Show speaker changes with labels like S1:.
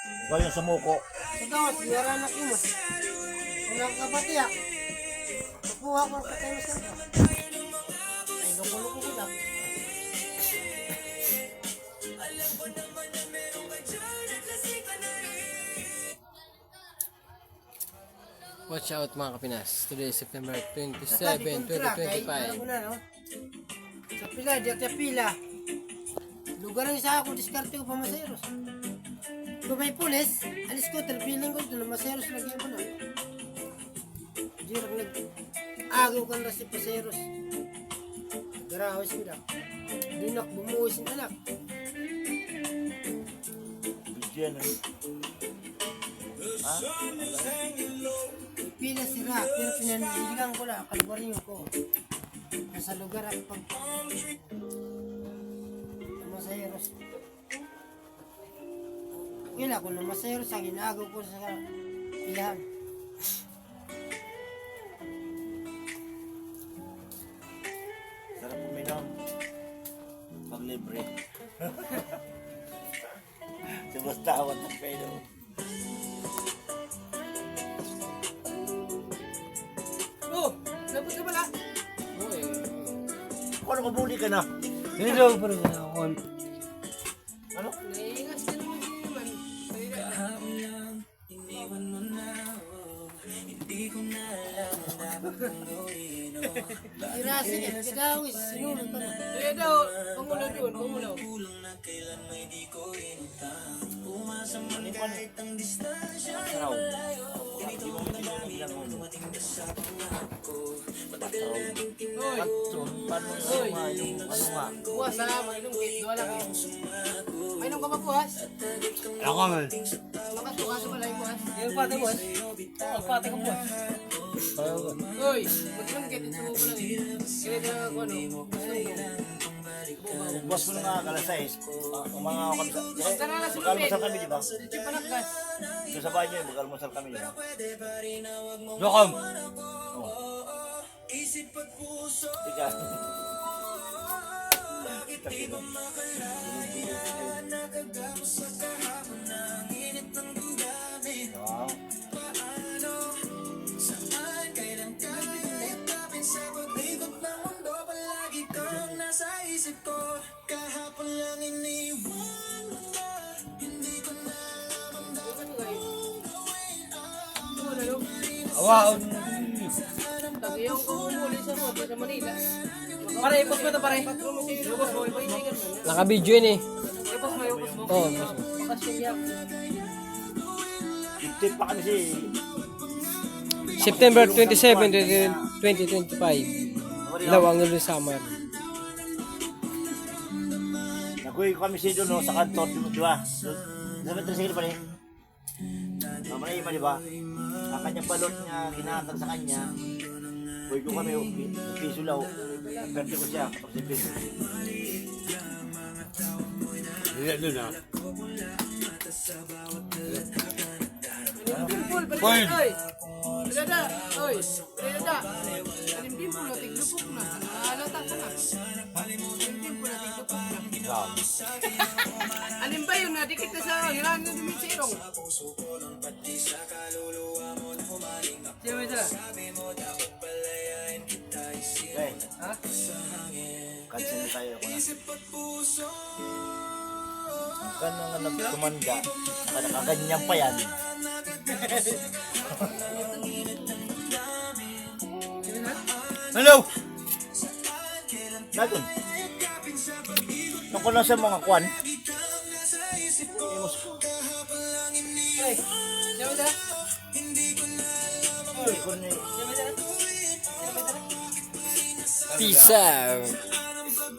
S1: Ikaw yung sumuko.
S2: Ito, sigara na kimas. Walang kapatiyak. Kukuha ko ka tayo sa ito. Ay, loko-loko ko lang.
S3: Watch out mga Kapinas. Today is September 27, 2025.
S2: Sa pila, diyak sa pila. Lugar ang isa ako, diskarte ko pa maseros. Kung may pulis, alis ko, terpiling ko ito na maseros lagi ko na. Dirang nag-agaw ka na si paseros. Garawas ko na. Dinak, bumuhis yung anak.
S1: Bigyan na. Ha?
S2: Pila sira, pero pinaniligan ko lang, kalbaryo ko. Nasa lugar at pag... Maseros. Kila ko na maseros, ang ginagaw ko sa pilahan.
S1: Sarap uminom. Pag libre. Sumastawan ng pelo.
S2: Oh! Labot ka pala!
S1: Kung ano kabuli ka na?
S3: Hindi daw pa rin ako.
S1: Ano?
S2: Naiingas din mo din naman. Irasi ka, kadawis, sinunod pa na. Kaya daw, pangulaw doon, pangulaw.
S1: Saraw. Hindi mo matilang mo.
S2: Hoy!
S1: Patson, paano nga yung ano nga?
S2: Buwas ha, mainom kit, wala kayo. Mainom ka ba buwas?
S3: Ako man.
S2: Makasukaso pala yung buwas.
S3: Yung pati buwas. Pati ko buwas.
S2: Hoy! Mag-inom kit, yung sumo ko lang eh. Kaya na ako ano, gusto mo.
S1: Boss mo na nga kalasais. Umanga ako kami sa...
S2: Basta na lang
S1: Mag-almusal kami, di ba?
S2: Hindi pa nakgas.
S1: So sa bahay niyo, mag-almusal kami, di ba?
S3: Dokam.
S1: Tika. Wow.
S3: Wow.
S2: Tagayong ko umuli sa moto sa Manila.
S3: Pare, ipos mo ito pare.
S2: Ipos mo, ipaitingan mo.
S3: Naka-video yun eh.
S2: Ipos mo, ipos mo.
S3: Oo.
S2: Makasya
S1: Tip pa kami si...
S3: September 27, 2025. Ilaw ang ulo summer.
S1: Naguhi kami si doon, no, sa kantor, di ba? Sabi tricycle pa rin. Mamaya iba, di ba? Ang kanyang balot niya, ginatag sa kanya. Buhay ko kami, piso law. Perte ko siya, 14 piso.
S3: Hindi doon ah.
S2: Dimpul, balik ka, oy! Dada, oy! Dada! Alim dimpul na, tiglupok na. Alata ka na. Alim dimpul na, tiglupok na. Alim ba yun, nadikit na sa hilangan na dumit sa irong? Sino ba ito?
S1: Okay,
S2: Ha?
S1: cancel na tayo ako na. Kano nga nagtumanda, nakaganyan pa yan.
S3: Hello!
S1: Nagun. Nung ko lang sa mga kwan.
S2: Ay, sino ba ito?
S1: Hindi ko na
S2: Sino ba ito?
S3: Peace out!